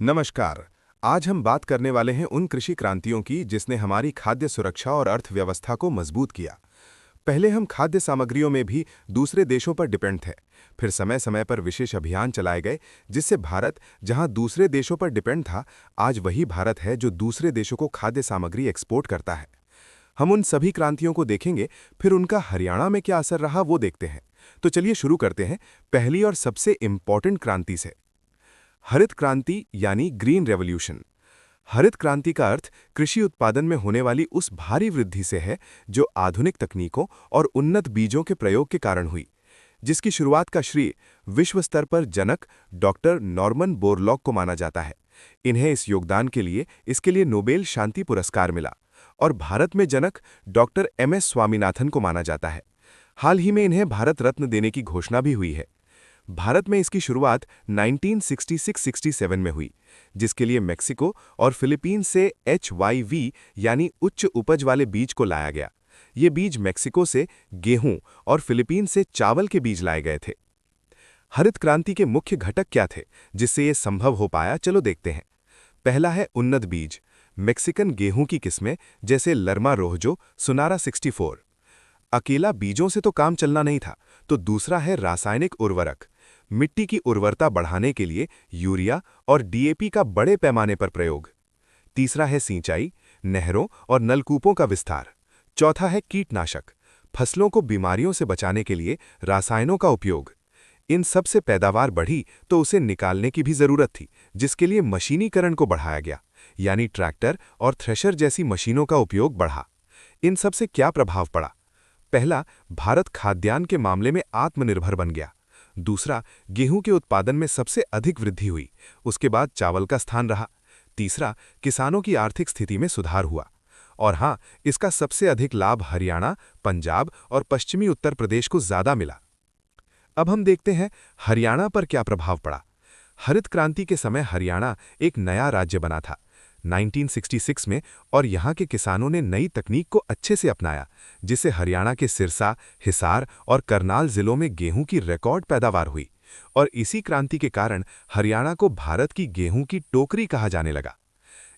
नमस्कार। आज हम बात करने वाले हैं उन कृषि क्रांतियों की जिसने हमारी खाद्य सुरक्षा और अर्थव्यवस्था को मजबूत किया। पहले हम खाद्य सामग्रियों में भी दूसरे देशों पर डिपेंड थे। फिर समय समय पर विशेष अभियान चलाए गए जिससे भारत, जहां दूसरे देशों पर डिपेंड था, आज वही भारत है जो दूसरे देशों को खाद्य सामग्री एक्सपोर्ट करता है। हम उन सभी क्रांतियों को देखेंगे, फिर उनका हरियाणा में क्या असर रहा वो देखते हैं। तो चलिए शुरू करते हैं पहली और सबसे इम्पॉर्टेंट क्रांति से। हरित क्रांति यानी ग्रीन रेवोल्यूशन। हरित क्रांति का अर्थ कृषि उत्पादन में होने वाली उस भारी वृद्धि से है जो आधुनिक तकनीकों और उन्नत बीजों के प्रयोग के कारण हुई, जिसकी शुरुआत का श्रेय विश्व स्तर पर जनक डॉक्टर नॉर्मन बोरलॉग को माना जाता है। इन्हें इस योगदान के लिए इसके लिए नोबेल शांति पुरस्कार मिला और भारत में जनक डॉक्टर MS स्वामीनाथन को माना जाता है। हाल ही में इन्हें भारत रत्न देने की घोषणा भी हुई है। भारत में इसकी शुरुआत 1966-67 में हुई, जिसके लिए मेक्सिको और फिलीपींस से HYV यानी उच्च उपज वाले बीज को लाया गया। ये बीज मेक्सिको से गेहूं और फिलीपींस से चावल के बीज लाए गए थे। हरित क्रांति के मुख्य घटक क्या थे जिससे ये संभव हो पाया, चलो देखते हैं। पहला है उन्नत बीज। मेक्सिकन गेहूं की किस्में जैसे लर्मा रोहजो, सुनारा 64। अकेला बीजों से तो काम चलना नहीं था, तो दूसरा है रासायनिक उर्वरक। मिट्टी की उर्वरता बढ़ाने के लिए यूरिया और DAP का बड़े पैमाने पर प्रयोग। तीसरा है सिंचाई, नहरों और नलकूपों का विस्तार। चौथा है कीटनाशक, फसलों को बीमारियों से बचाने के लिए रासायनों का उपयोग। इन सब से पैदावार बढ़ी तो उसे निकालने की भी जरूरत थी, जिसके लिए मशीनीकरण को बढ़ाया गया, यानी ट्रैक्टर और थ्रेशर जैसी मशीनों का उपयोग बढ़ा। इन सब से क्या प्रभाव पड़ा? पहला, भारत खाद्यान्न के मामले में आत्मनिर्भर बन गया। दूसरा, गेहूं के उत्पादन में सबसे अधिक वृद्धि हुई। उसके बाद चावल का स्थान रहा। तीसरा, किसानों की आर्थिक स्थिति में सुधार हुआ। और हां, इसका सबसे अधिक लाभ हरियाणा, पंजाब और पश्चिमी उत्तर प्रदेश को ज्यादा मिला। अब हम देखते हैं हरियाणा पर क्या प्रभाव पड़ा। हरित क्रांति के समय हरियाणा एक नया राज्य बना था 1966 में, और यहाँ के किसानों ने नई तकनीक को अच्छे से अपनाया, जिससे हरियाणा के सिरसा, हिसार और करनाल जिलों में गेहूं की रिकॉर्ड पैदावार हुई। और इसी क्रांति के कारण हरियाणा को भारत की गेहूं की टोकरी कहा जाने लगा।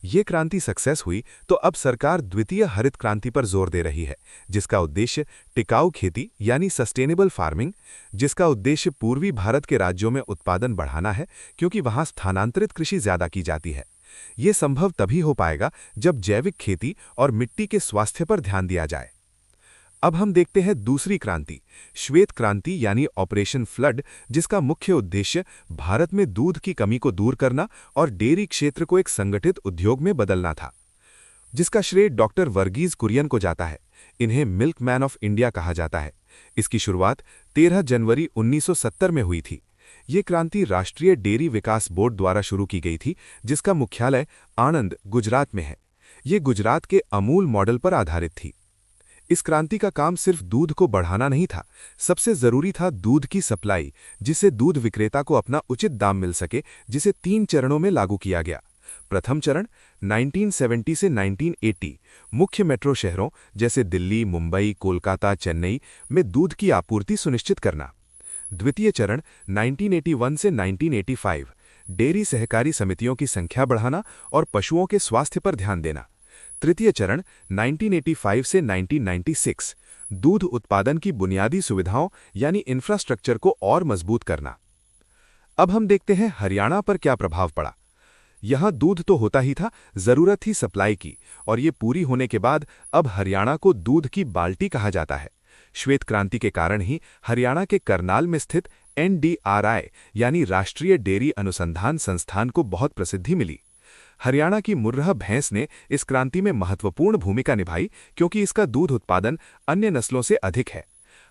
ये क्रांति सक्सेस हुई तो अब सरकार द्वितीय हरित क्रांति पर जोर दे रही है, जिसका उद्देश्य टिकाऊ खेती यानी सस्टेनेबल फार्मिंग, जिसका उद्देश्य पूर्वी भारत के राज्यों में उत्पादन बढ़ाना है, क्योंकि वहां स्थानांतरित कृषि ज्यादा की जाती है। ये संभव तभी हो पाएगा जब जैविक खेती और मिट्टी के स्वास्थ्य पर ध्यान दिया जाए। अब हम देखते हैं दूसरी क्रांति, श्वेत क्रांति यानी ऑपरेशन फ्लड, जिसका मुख्य उद्देश्य भारत में दूध की कमी को दूर करना और डेयरी क्षेत्र को एक संगठित उद्योग में बदलना था, जिसका श्रेय डॉक्टर वर्गीज कुरियन को जाता है। इन्हें मिल्क मैन ऑफ इंडिया कहा जाता है। इसकी शुरुआत 13 जनवरी 1970 में हुई थी। ये क्रांति राष्ट्रीय डेयरी विकास बोर्ड द्वारा शुरू की गई थी, जिसका मुख्यालय आणंद, गुजरात में है। ये गुजरात के अमूल मॉडल पर आधारित थी। इस क्रांति का काम सिर्फ दूध को बढ़ाना नहीं था, सबसे जरूरी था दूध की सप्लाई, जिससे दूध विक्रेता को अपना उचित दाम मिल सके, जिसे 3 चरणों में लागू किया गया। प्रथम चरण 1970 से 1980 मुख्य मेट्रो शहरों जैसे दिल्ली, मुंबई, कोलकाता, चेन्नई में दूध की आपूर्ति सुनिश्चित करना। द्वितीय चरण 1981 से 1985 डेयरी सहकारी समितियों की संख्या बढ़ाना और पशुओं के स्वास्थ्य पर ध्यान देना। तृतीय चरण 1985 से 1996 दूध उत्पादन की बुनियादी सुविधाओं यानी इंफ्रास्ट्रक्चर को और मजबूत करना। अब हम देखते हैं हरियाणा पर क्या प्रभाव पड़ा। यहां दूध तो होता ही था, जरूरत थी सप्लाई की, और ये पूरी होने के बाद अब हरियाणा को दूध की बाल्टी कहा जाता है। श्वेत क्रांति के कारण ही हरियाणा के करनाल में स्थित NDRI यानी राष्ट्रीय डेयरी अनुसंधान संस्थान को बहुत प्रसिद्धि मिली। हरियाणा की मुर्राह भैंस ने इस क्रांति में महत्वपूर्ण भूमिका निभाई, क्योंकि इसका दूध उत्पादन अन्य नस्लों से अधिक है।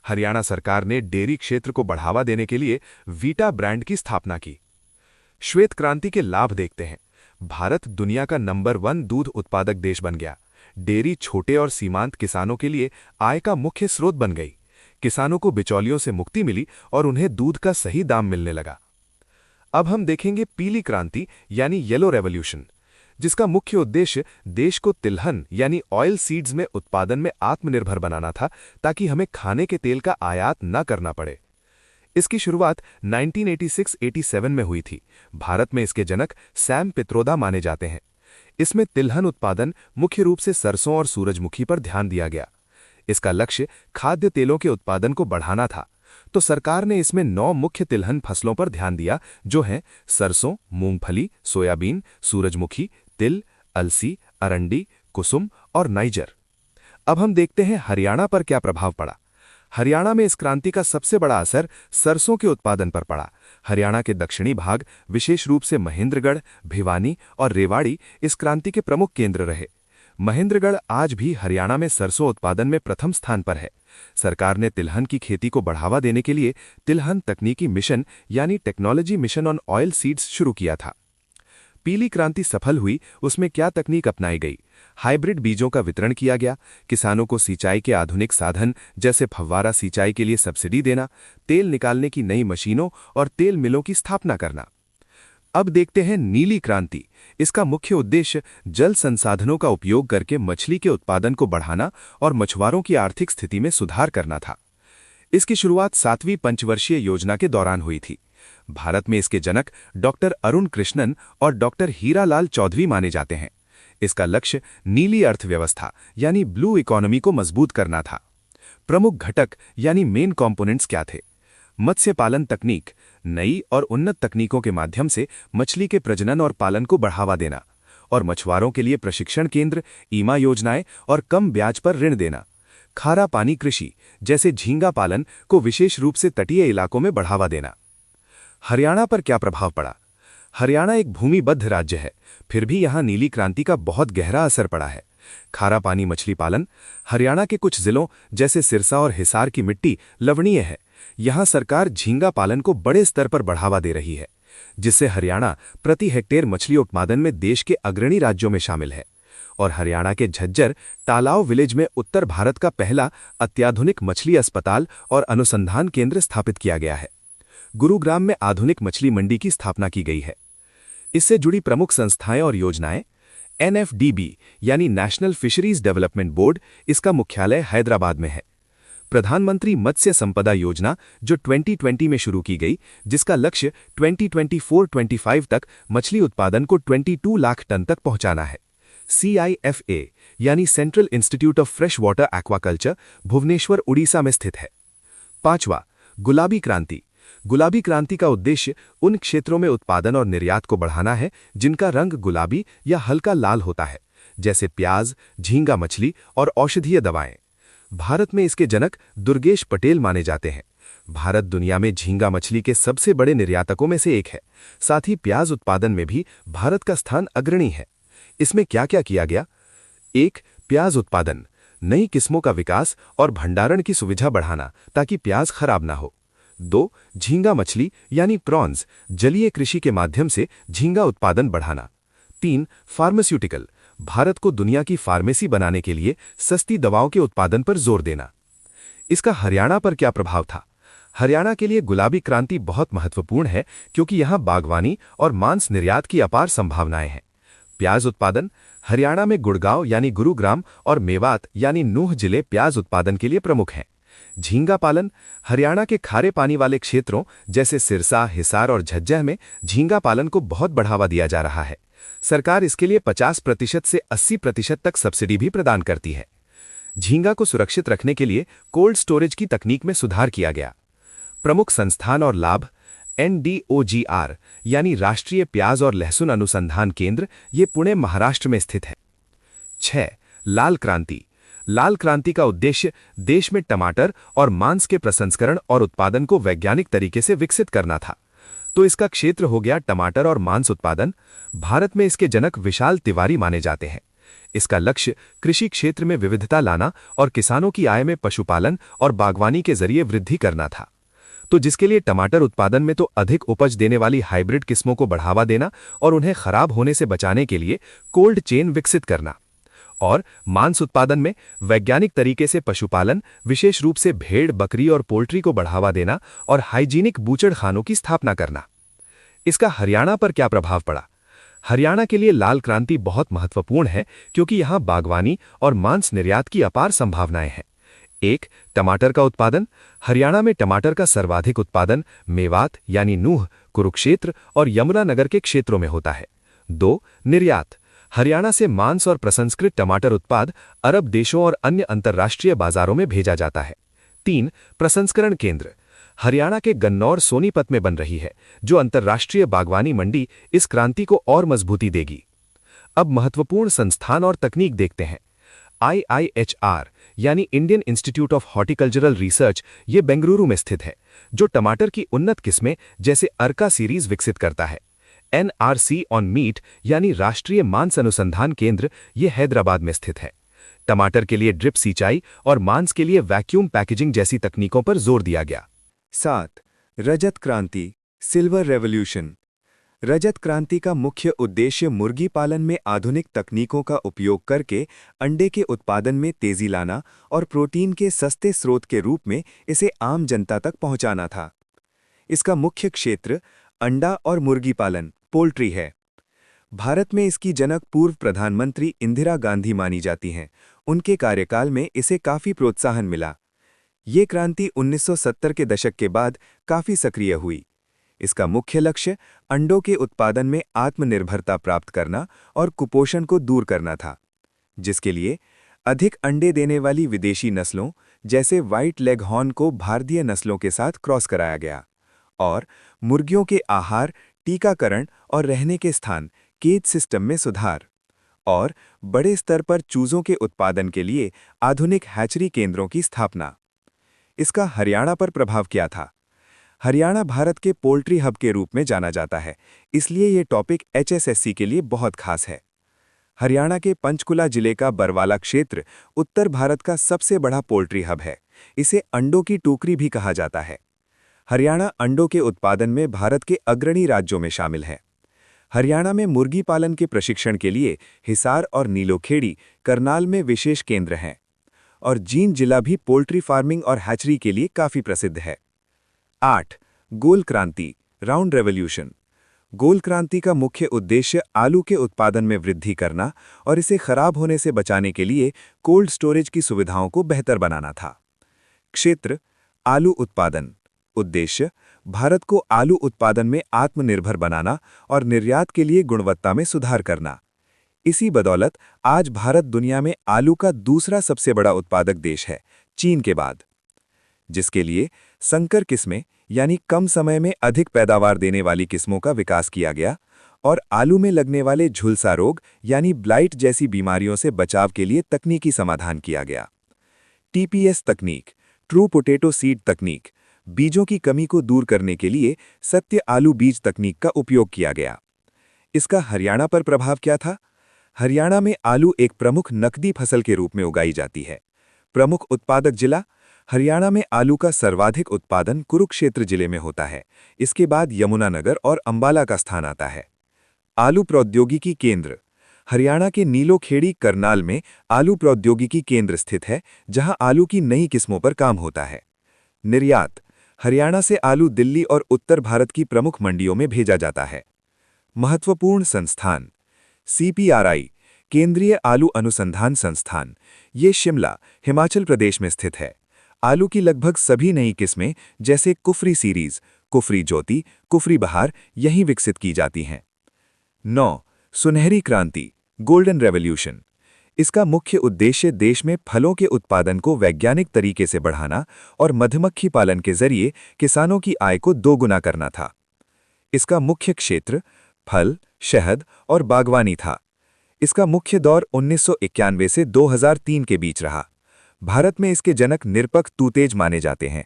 हरियाणा सरकार ने डेयरी क्षेत्र को बढ़ावा देने के लिए वीटा ब्रांड की स्थापना की। श्वेत क्रांति के लाभ देखते हैं। भारत दुनिया का नंबर 1 दूध उत्पादक देश बन गया। डेयरी छोटे और सीमांत किसानों के लिए आय का मुख्य स्रोत बन गई। किसानों को बिचौलियों से मुक्ति मिली और उन्हें दूध का सही दाम मिलने लगा। अब हम देखेंगे पीली क्रांति यानी येलो रेवोल्यूशन, जिसका मुख्य उद्देश्य देश को तिलहन यानी ऑयल सीड्स में उत्पादन में आत्मनिर्भर बनाना था, ताकि हमें खाने के तेल का आयात न करना पड़े। इसकी शुरुआत 1986-87 में हुई थी। भारत में इसके जनक सैम पित्रोदा माने जाते हैं। इसमें तिलहन उत्पादन मुख्य रूप से सरसों और सूरजमुखी पर ध्यान दिया गया। इसका लक्ष्य खाद्य तेलों के उत्पादन को बढ़ाना था, तो सरकार ने इसमें 9 मुख्य तिलहन फसलों पर ध्यान दिया, जो हैं सरसों, मूंगफली, सोयाबीन, सूरजमुखी, तिल, अलसी, अरंडी, कुसुम और नाइजर। अब हम देखते हैं हरियाणा पर क्या प्रभाव पड़ा। हरियाणा में इस क्रांति का सबसे बड़ा असर सरसों के उत्पादन पर पड़ा। हरियाणा के दक्षिणी भाग, विशेष रूप से महेंद्रगढ़, भिवानी और रेवाड़ी इस क्रांति के प्रमुख केंद्र रहे। महेंद्रगढ़ आज भी हरियाणा में सरसों उत्पादन में प्रथम स्थान पर है। सरकार ने तिलहन की खेती को बढ़ावा देने के लिए तिलहन तकनीकी मिशन यानी technology mission on oil seeds शुरू किया था। पीली क्रांति सफल हुई, उसमें क्या तकनीक अपनाई गई? हाइब्रिड बीजों का वितरण किया गया, किसानों को सिंचाई के आधुनिक साधन जैसे फव्वारा सिंचाई के लिए सब्सिडी देना, तेल निकालने की नई मशीनों और तेल मिलों की स्थापना करना। अब देखते हैं नीली क्रांति। इसका मुख्य उद्देश्य जल संसाधनों का उपयोग करके मछली के उत्पादन को बढ़ाना और मछुआरों की आर्थिक स्थिति में सुधार करना था। इसकी शुरुआत 7वीं पंचवर्षीय योजना के दौरान हुई थी। भारत में इसके जनक डॉक्टर अरुण कृष्णन और डॉक्टर हीरालाल चौधरी माने जाते हैं। इसका लक्ष्य नीली अर्थव्यवस्था यानी ब्लू इकोनॉमी को मजबूत करना था। प्रमुख घटक यानी मेन कंपोनेंट्स क्या थे? मत्स्य पालन तकनीक, नई और उन्नत तकनीकों के माध्यम से मछली के प्रजनन और पालन को बढ़ावा देना, और मछुआरों के लिए प्रशिक्षण केंद्र, ईमा योजनाएं और कम ब्याज पर ऋण देना। खारा पानी कृषि जैसे झींगा पालन को विशेष रूप से तटीय इलाकों में बढ़ावा देना। हरियाणा पर क्या प्रभाव पड़ा? हरियाणा एक भूमिबद्ध राज्य है, फिर भी यहां नीली क्रांति का बहुत गहरा असर पड़ा है। खारा पानी मछली पालन, हरियाणा के कुछ जिलों जैसे सिरसा और हिसार की मिट्टी लवणीय है। यहां सरकार झींगा पालन को बड़े स्तर पर बढ़ावा दे रही है, जिससे हरियाणा प्रति हेक्टेयर मछली उत्पादन में देश के अग्रणी राज्यों में शामिल है। और हरियाणा के झज्जर तालाव विलेज में उत्तर भारत का पहला अत्याधुनिक मछली अस्पताल और अनुसंधान केंद्र स्थापित किया गया है। गुरुग्राम में आधुनिक मछली मंडी की स्थापना की गई है। इससे जुड़ी प्रमुख संस्थाएं और योजनाएं NFDB यानी नेशनल फिशरीज डेवलपमेंट बोर्ड, इसका मुख्यालय हैदराबाद में है। प्रधानमंत्री मत्स्य संपदा योजना जो 2020 में शुरू की गई, जिसका लक्ष्य 2024-25 तक मछली उत्पादन को 22 लाख टन तक पहुंचाना है। CIFA यानी central institute of fresh water aquaculture, Bhubaneswar, Orissa में स्थित है। 5वां, गुलाबी क्रांति। गुलाबी क्रांति का उद्देश्य उन क्षेत्रों में उत्पादन और निर्यात को बढ़ाना है जिनका रंग गुलाबी या हल्का लाल होता है, जैसे प्याज, झींगा मछली और औषधीय दवाएं। भारत में इसके जनक दुर्गेश पटेल माने जाते हैं। भारत दुनिया में झींगा मछली के सबसे बड़े निर्यातकों में से एक है। साथ ही प्याज उत्पादन में भी भारत का स्थान अग्रणी है। इसमें क्या क्या किया गया? 1. प्याज उत्पादन, नई किस्मों का विकास और भंडारण की सुविधा बढ़ाना ताकि प्याज खराब ना हो। 2. झींगा मछली यानी प्रॉन्स, जलीय कृषि के माध्यम से झींगा उत्पादन बढ़ाना। 3. फार्मास्यूटिकल, भारत को दुनिया की फार्मेसी बनाने के लिए सस्ती दवाओं के उत्पादन पर जोर देना। इसका हरियाणा पर क्या प्रभाव था? हरियाणा के लिए गुलाबी क्रांति बहुत महत्वपूर्ण है क्योंकि यहां बागवानी और मांस निर्यात की अपार संभावनाएं हैं। प्याज उत्पादन, हरियाणा में गुड़गांव यानी गुरुग्राम और मेवात यानी नूह जिले प्याज उत्पादन के लिए प्रमुख हैं। झींगा पालन, हरियाणा के खारे पानी वाले क्षेत्रों जैसे सिरसा, हिसार और झज्जर में झींगा पालन को बहुत बढ़ावा दिया जा रहा है। सरकार इसके लिए 50% से 80% तक सब्सिडी भी प्रदान करती है। झींगा को सुरक्षित रखने के लिए कोल्ड स्टोरेज की तकनीक में सुधार किया गया। प्रमुख संस्थान और लाभ, NDOGR यानी राष्ट्रीय प्याज और लहसुन अनुसंधान केंद्र, ये पुणे, महाराष्ट्र में स्थित है। 6. लाल क्रांति। लाल क्रांति का उद्देश्य देश में टमाटर और मांस के प्रसंस्करण और उत्पादन को वैज्ञानिक तरीके से विकसित करना था। तो इसका क्षेत्र हो गया टमाटर और मांस उत्पादन। भारत में इसके जनक विशाल तिवारी माने जाते हैं। इसका लक्ष्य कृषि क्षेत्र में विविधता लाना और किसानों की आय में पशुपालन और बागवानी के जरिए वृद्धि करना था। तो जिसके लिए टमाटर उत्पादन में तो अधिक उपज देने वाली हाइब्रिड किस्मों को बढ़ावा देना और उन्हें खराब होने से बचाने के लिए कोल्ड चेन विकसित करना, और मांस उत्पादन में वैज्ञानिक तरीके से पशुपालन, विशेष रूप से भेड़, बकरी और पोल्ट्री को बढ़ावा देना और हाइजीनिक बूचड़खानों की स्थापना करना। इसका हरियाणा पर क्या प्रभाव पड़ा? हरियाणा के लिए लाल क्रांति बहुत महत्वपूर्ण है क्योंकि यहां बागवानी और मांस निर्यात की अपार संभावनाएं हैं। एक, टमाटर का उत्पादन। हरियाणा में टमाटर का सर्वाधिक उत्पादन मेवात यानी नूह, कुरुक्षेत्र और यमुनानगर के क्षेत्रों में होता है। 2, निर्यात। हरियाणा से मांस और प्रसंस्कृत टमाटर उत्पाद अरब देशों और अन्य अंतर्राष्ट्रीय बाजारों में भेजा जाता है। 3, प्रसंस्करण केंद्र। हरियाणा के गन्नौर सोनीपत में बन रही है, जो अंतर्राष्ट्रीय बागवानी मंडी इस क्रांति को और मजबूती देगी। अब महत्वपूर्ण संस्थान और तकनीक देखते हैं। IIHR यानी Indian institute of horticultural research ये बेंगलुरु में स्थित है, जो टमाटर की उन्नत किस्में जैसे अर्का सीरीज विकसित करता है। NRC ऑन मीट यानी राष्ट्रीय मांस अनुसंधान केंद्र ये हैदराबाद में स्थित है। टमाटर के लिए ड्रिप सिंचाई और मांस के लिए वैक्यूम पैकेजिंग जैसी तकनीकों पर जोर दिया गया। 7, रजत क्रांति, सिल्वर रेवोल्यूशन। रजत क्रांति का मुख्य उद्देश्य मुर्गी पालन में आधुनिक तकनीकों का उपयोग करके अंडे के उत्पादन में तेजी लाना और प्रोटीन के सस्ते स्रोत के रूप में इसे आम जनता तक पहुंचाना था। इसका मुख्य क्षेत्र अंडा और मुर्गी पालन, पोल्ट्री है। भारत में इसकी जनक पूर्व प्रधानमंत्री इंदिरा गांधी मानी जाती हैं। उनके कार्यकाल में इसे काफी प्रोत्साहन मिला। ये क्रांति 1970 के दशक के बाद काफी सक्रिय हुई। इसका मुख्य लक्ष्य अंडों के उत्पादन में आत्मनिर्भरता प्राप्त करना और कुपोषण को दूर करना था, जिसके लिए अधिक अंडे देने वाली विदेशी नस्लों जैसे व्हाइट लेगहॉर्न को भारतीय नस्लों के साथ क्रॉस कराया गया और मुर्गियों के आहार, टीकाकरण और रहने के स्थान केज सिस्टम में सुधार और बड़े स्तर पर चूजों के उत्पादन के लिए आधुनिक हैचरी केंद्रों की स्थापना। इसका हरियाणा पर प्रभाव क्या था? हरियाणा भारत के पोल्ट्री हब के रूप में जाना जाता है, इसलिए ये टॉपिक HSSC के लिए बहुत खास है। हरियाणा के पंचकुला जिले का बरवाला क्षेत्र उत्तर भारत का सबसे बड़ा पोल्ट्री हब है। इसे अंडों की टोकरी भी कहा जाता है। हरियाणा अंडों के उत्पादन में भारत के अग्रणी राज्यों में शामिल है। हरियाणा में मुर्गी पालन के प्रशिक्षण के लिए हिसार और नीलोखेड़ी, करनाल में विशेष केंद्र हैं और जींद जिला भी पोल्ट्री फार्मिंग और हैचरी के लिए काफी प्रसिद्ध है। 8, गोल क्रांति, राउंड रेवोल्यूशन। गोल क्रांति का मुख्य उद्देश्य आलू के उत्पादन में वृद्धि करना और इसे खराब होने से बचाने के लिए कोल्ड स्टोरेज की सुविधाओं को बेहतर बनाना था। क्षेत्र आलू उत्पादन। उद्देश्य भारत को आलू उत्पादन में आत्मनिर्भर बनाना और निर्यात के लिए गुणवत्ता में सुधार करना। इसी बदौलत आज भारत दुनिया में आलू का दूसरा सबसे बड़ा उत्पादक देश है, चीन के बाद, जिसके लिए संकर किस्में यानी कम समय में अधिक पैदावार देने वाली किस्मों का विकास किया गया और आलू में लगने वाले झुलसा रोग यानी ब्लाइट जैसी बीमारियों से बचाव के लिए तकनीकी समाधान किया गया। TPS तकनीक, ट्रू पोटैटो सीड तकनीक, बीजों की कमी को दूर करने के लिए सत्य आलू बीज तकनीक का उपयोग किया गया। इसका हरियाणा पर प्रभाव क्या था? हरियाणा में आलू एक प्रमुख नकदी फसल के रूप में उगाई जाती है। प्रमुख उत्पादक जिला हरियाणा में आलू का सर्वाधिक उत्पादन कुरुक्षेत्र जिले में होता है। इसके बाद यमुनानगर और अंबाला का स्थान आता है। आलू प्रौद्योगिकी केंद्र हरियाणा के नीलोखेड़ी, करनाल में आलू प्रौद्योगिकी केंद्र स्थित है, जहां आलू की नई किस्मों पर काम होता है। निर्यात हरियाणा से आलू दिल्ली और उत्तर भारत की प्रमुख मंडियों में भेजा जाता है। महत्वपूर्ण संस्थान CPRI, केंद्रीय आलू अनुसंधान संस्थान, ये शिमला, हिमाचल प्रदेश में स्थित है। आलू की लगभग सभी नई किस्में जैसे कुफरी सीरीज, कुफरी ज्योति, कुफरी बहार यहीं विकसित की जाती हैं। 9, सुनहरी क्रांति, गोल्डन रेवोल्यूशन। इसका मुख्य उद्देश्य देश में फलों के उत्पादन को वैज्ञानिक तरीके से बढ़ाना और मधुमक्खी पालन के जरिए किसानों की आय को दोगुना करना था। इसका मुख्य क्षेत्र फल, शहद और बागवानी था। इसका मुख्य दौर 1991 से 2003 के बीच रहा। भारत में इसके जनक निरपक तूतेज माने जाते हैं।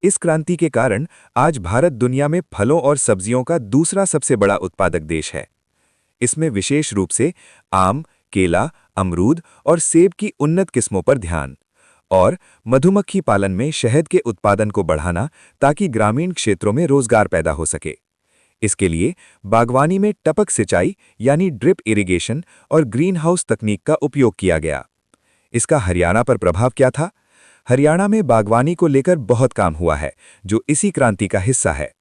इस क्रांति के कारण आज भारत दुनिया में फलों और सब्जियों का दूसरा सबसे बड़ा उत्पादक देश है। इसमें विशेष रूप से आम, केला, अमरूद और सेब की उन्नत किस्मों पर ध्यान और मधुमक्खी पालन में शहद के उत्पादन को बढ़ाना ताकि ग्रामीण क्षेत्रों में रोजगार पैदा हो सके। इसके लिए बागवानी में टपक सिंचाई यानी ड्रिप इरिगेशन और ग्रीन हाउस तकनीक का उपयोग किया गया। इसका हरियाणा पर प्रभाव क्या था? हरियाणा में बागवानी को लेकर बहुत काम हुआ है, जो इसी क्रांति का हिस्सा है।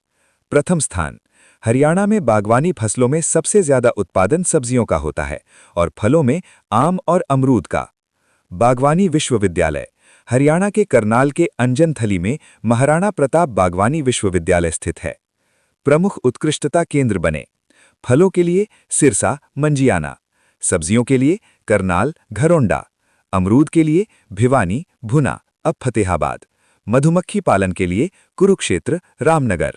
प्रथम स्थान हरियाणा में बागवानी फसलों में सबसे ज्यादा उत्पादन सब्जियों का होता है और फलों में आम और अमरूद का। बागवानी विश्वविद्यालय हरियाणा के करनाल के अंजनथली में महाराणा प्रताप बागवानी विश्वविद्यालय स्थित है। प्रमुख उत्कृष्टता केंद्र बने। फलों के लिए सिरसा, मंजियाना। सब्जियों के लिए करनाल, घरौंडा। अमरूद के लिए भिवानी, भुना, अब फतेहाबाद। मधुमक्खी पालन के लिए कुरुक्षेत्र, रामनगर।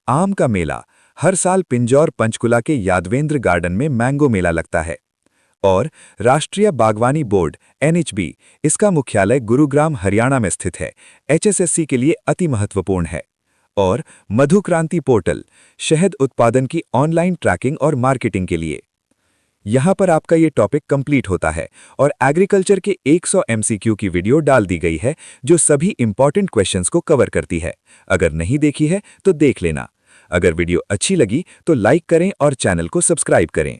आम का मेला हर साल पिंजौर पंचकुला के यादवेंद्र गार्डन में मैंगो मेला लगता है। और राष्ट्रीय बागवानी बोर्ड NHB, इसका मुख्यालय गुरुग्राम, हरियाणा में स्थित है। HSSC के लिए अति महत्वपूर्ण है। और मधु क्रांति पोर्टल, शहद उत्पादन की ऑनलाइन ट्रैकिंग और मार्केटिंग के लिए। यहाँ पर आपका ये टॉपिक कंप्लीट होता है और एग्रीकल्चर के 100 MCQ की वीडियो डाल दी गई है जो सभी इंपॉर्टेंट क्वेश्चंस को कवर करती है। अगर नहीं देखी है तो देख लेना। अगर वीडियो अच्छी लगी तो लाइक करें और चैनल को सब्सक्राइब करें।